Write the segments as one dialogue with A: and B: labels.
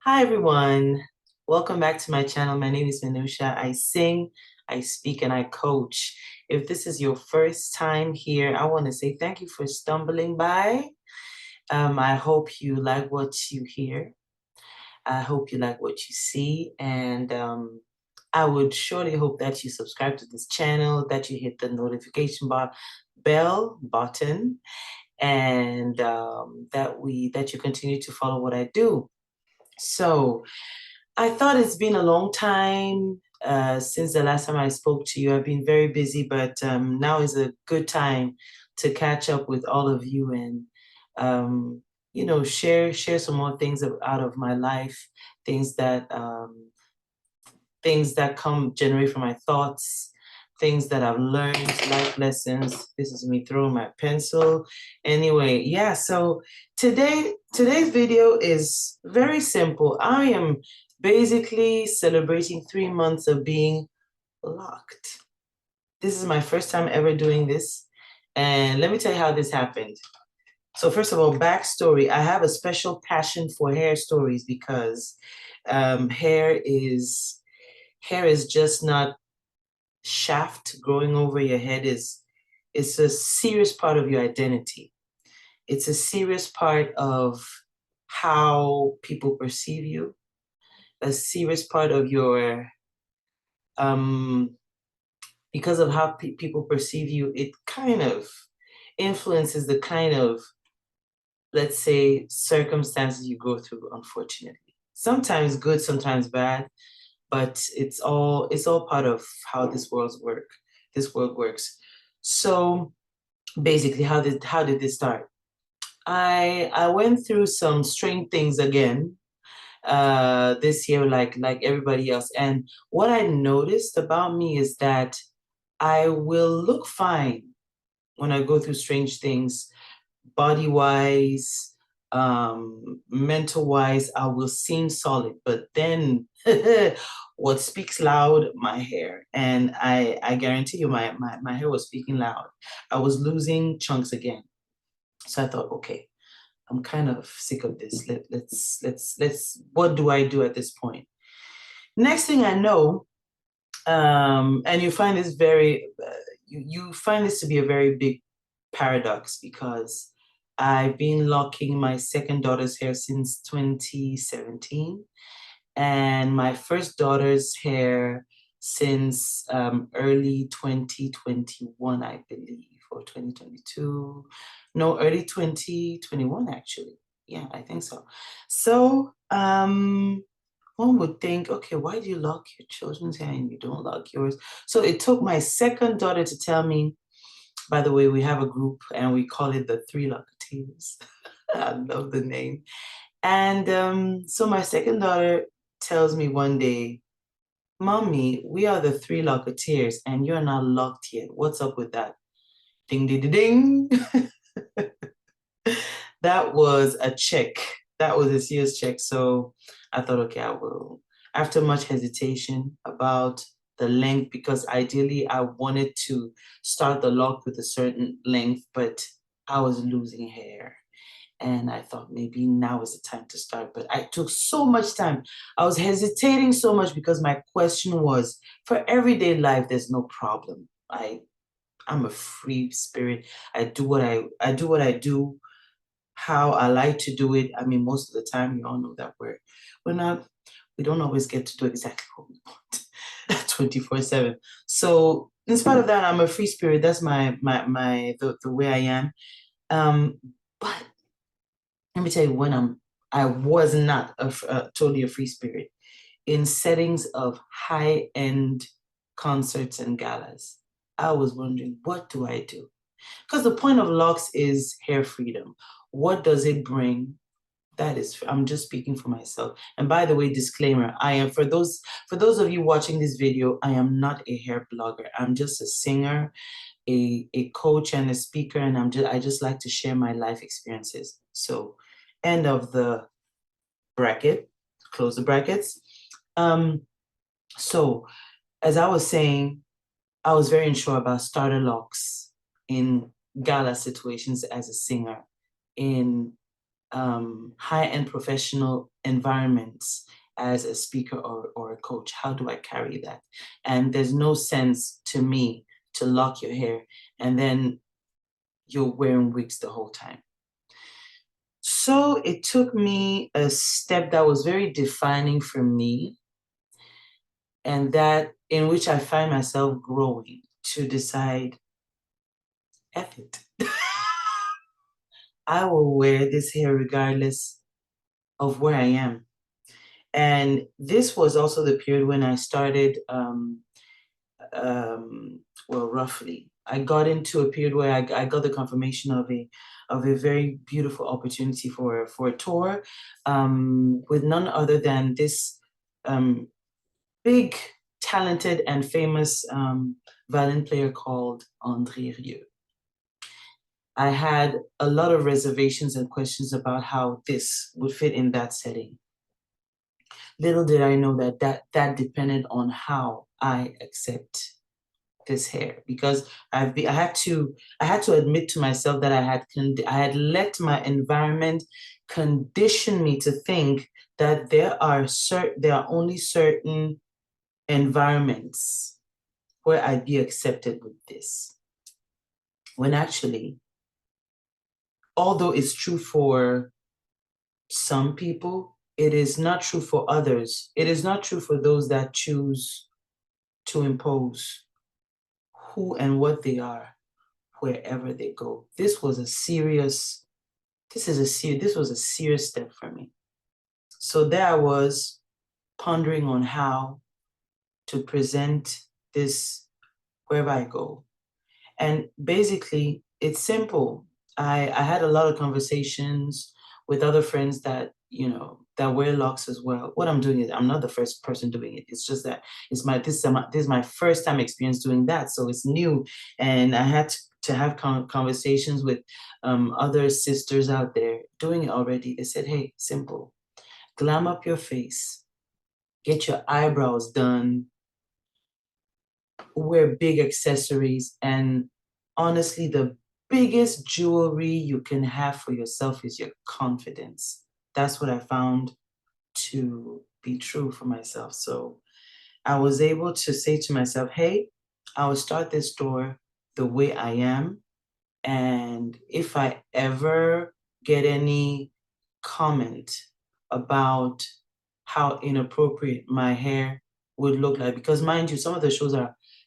A: Hi everyone. Welcome back to my channel. My name is Menoosha. I sing, I speak, and I coach. If this is your first time here, I want to say thank you for stumbling by. I hope you like what you hear. I hope you like what you see. And I would surely hope that you subscribe to this channel, that you hit the notification bell button, and that you continue to follow what I do. So I thought it's been a long time since the last time I spoke to you. I've been very busy, but now is a good time to catch up with all of you and share some more things out of my life, things that things that come generate from my thoughts, things that I've learned, life lessons. This is me throwing my pencil. Anyway, yeah, so today's video is very simple. I am basically celebrating 3 months of being locked. This is my first time ever doing this. And let me tell you how this happened. So first of all, backstory. I have a special passion for hair stories because hair is just not shaft growing over your head. It's a serious part of your identity. It's a serious part of how people perceive you, a serious part of your um because of how people perceive you, it kind of influences the kind of, let's say, circumstances you go through, unfortunately. Sometimes good, sometimes bad, but it's all part of how this world works. So basically, how did this start? I went through some strange things again this year, like everybody else. And what I noticed about me is that I will look fine when I go through strange things, body wise, mental wise. I will seem solid, but then what speaks loud? My hair. And I guarantee you, my hair was speaking loud. I was losing chunks again. So I thought, okay, I'm kind of sick of this. Let's. What do I do at this point? Next thing I know, and you find this you find this to be a very big paradox because I've been locking my second daughter's hair since 2017, and my first daughter's hair since early 2021, I believe, or 2022. No, early 2021, actually. Yeah, I think so. So, one would think, okay, why do you lock your children's hair and you don't lock yours? So it took my second daughter to tell me, by the way, we have a group and we call it the Three Locketeers. I love the name. And so my second daughter tells me one day, Mommy, we are the Three Locketeers and you're not locked yet. What's up with that? Ding, ding, ding, ding. That was a check. That was a serious check. So I thought, okay, I will. After much hesitation about the length, because ideally I wanted to start the lock with a certain length, but I was losing hair. And I thought maybe now is the time to start. But I took so much time. I was hesitating so much because my question was, for everyday life, there's no problem. I'm a free spirit. I do what I do, how I like to do it. I mean, most of the time, you all know that we're not, we don't always get to do exactly what we want 24/7. So in spite of that, I'm a free spirit. That's the way I am. But let me tell you, I was not totally a free spirit in settings of high-end concerts and galas. I was wondering, what do I do? Because the point of locks is hair freedom. What does it bring? That is, I'm just speaking for myself. And by the way, disclaimer, I am, for those of you watching this video, I am not a hair blogger. I'm just a singer, a coach and a speaker, and I just like to share my life experiences. So, end of the bracket, close the brackets. Um, so as I was saying, I was very unsure about starter locks in gala situations as a singer, in high-end professional environments as a speaker or a coach? How do I carry that? And there's no sense to me to lock your hair and then you're wearing wigs the whole time. So it took me a step that was very defining for me, and that in which I find myself growing, to decide, F it. I will wear this hair regardless of where I am. And this was also the period when I started, well, roughly, I got into a period where I got the confirmation of a very beautiful opportunity for a tour, with none other than this big, talented, and famous violin player called André Rieu. I had a lot of reservations and questions about how this would fit in that setting. Little did I know that depended on how I accept this hair, because I had to admit to myself that I had let my environment condition me to think that there are only certain environments where I'd be accepted with this. When actually, although it's true for some people, it is not true for others. It is not true for those that choose to impose who and what they are wherever they go. This was a serious step for me. So there I was, pondering on how to present this wherever I go. And basically, it's simple. I had a lot of conversations with other friends that, that wear locks as well. What I'm doing is, I'm not the first person doing it. It's just that this is my first time experience doing that. So it's new. And I had to have conversations with other sisters out there doing it already. They said, hey, simple. Glam up your face. Get your eyebrows done. Wear big accessories. And honestly, the biggest jewelry you can have for yourself is your confidence. That's what I found to be true for myself. So I was able to say to myself, hey, I will start this store the way I am. And if I ever get any comment about how inappropriate my hair would look like, because mind you, some of the shows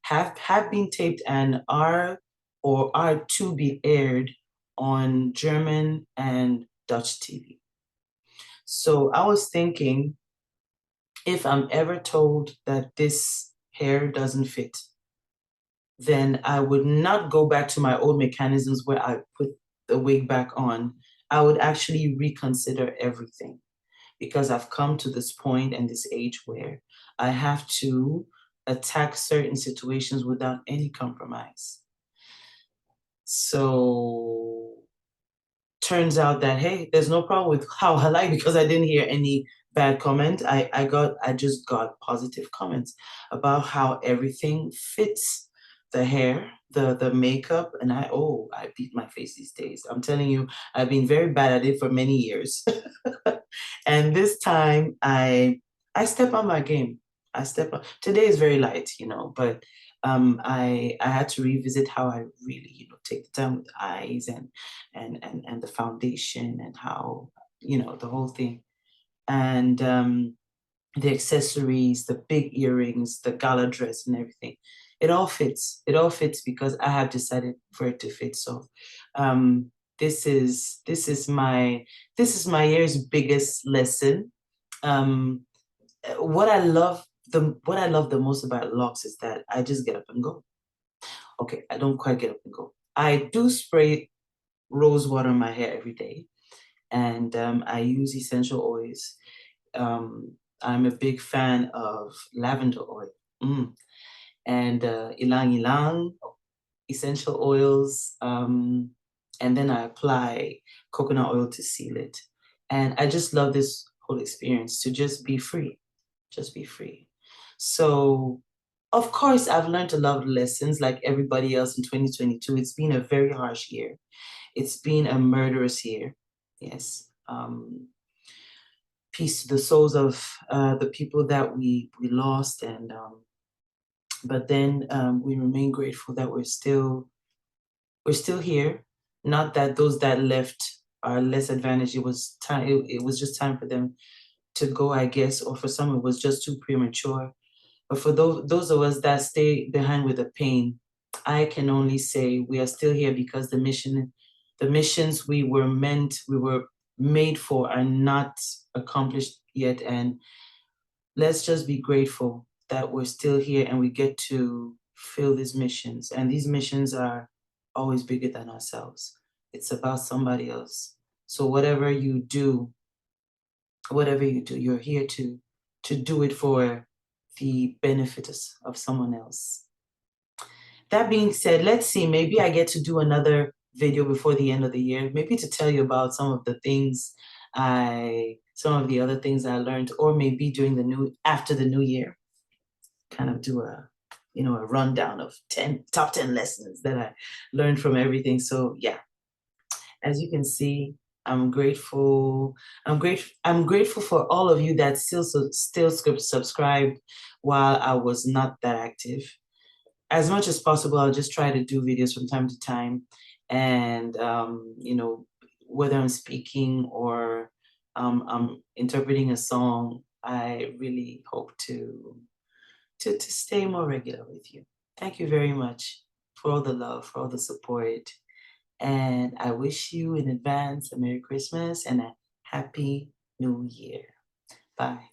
A: have been taped and are to be aired on German and Dutch TV. So I was thinking, if I'm ever told that this hair doesn't fit, then I would not go back to my old mechanisms where I put the wig back on. I would actually reconsider everything, because I've come to this point and this age where I have to attack certain situations without any compromise. So turns out that, hey, there's no problem with how I like, because I didn't hear any bad comment. I just got positive comments about how everything fits the hair, the makeup, and I beat my face these days. I'm telling you, I've been very bad at it for many years. And this time I step on my game. Today is very light, but I had to revisit how I really, take the time with the eyes and the foundation and how, the whole thing. And the accessories, the big earrings, the gala dress and everything. It all fits. It all fits because I have decided for it to fit. So this is my year's biggest lesson. What I love the most about locks is that I just get up and go. Okay, I don't quite get up and go. I do spray rose water on my hair every day, and I use essential oils. I'm a big fan of lavender oil, and ylang ylang essential oils, and then I apply coconut oil to seal it. And I just love this whole experience, to just be free. Just be free. So, of course, I've learned a lot of lessons like everybody else in 2022. It's been a very harsh year. It's been a murderous year. Yes. peace to the souls of the people that we lost, and but then we remain grateful that we're still here. Not that those that left are less advantaged. It was time. It was just time for them to go, I guess, or for some it was just too premature. But for those of us that stay behind with the pain, I can only say we are still here because the missions we were made for are not accomplished yet. And let's just be grateful that we're still here and we get to fill these missions. And these missions are always bigger than ourselves. It's about somebody else. So whatever you do, you're here to do it for the benefit of someone else. That being said, let's see, maybe I get to do another video before the end of the year, maybe to tell you about some of the other things I learned, or maybe after the new year, kind of do a rundown of top 10 lessons that I learned from everything. So yeah, as you can see, I'm grateful. I'm grateful for all of you that still subscribed while I was not that active. As much as possible, I'll just try to do videos from time to time, and whether I'm speaking or I'm interpreting a song, I really hope to stay more regular with you. Thank you very much for all the love, for all the support. And I wish you in advance a Merry Christmas and a Happy New Year. Bye.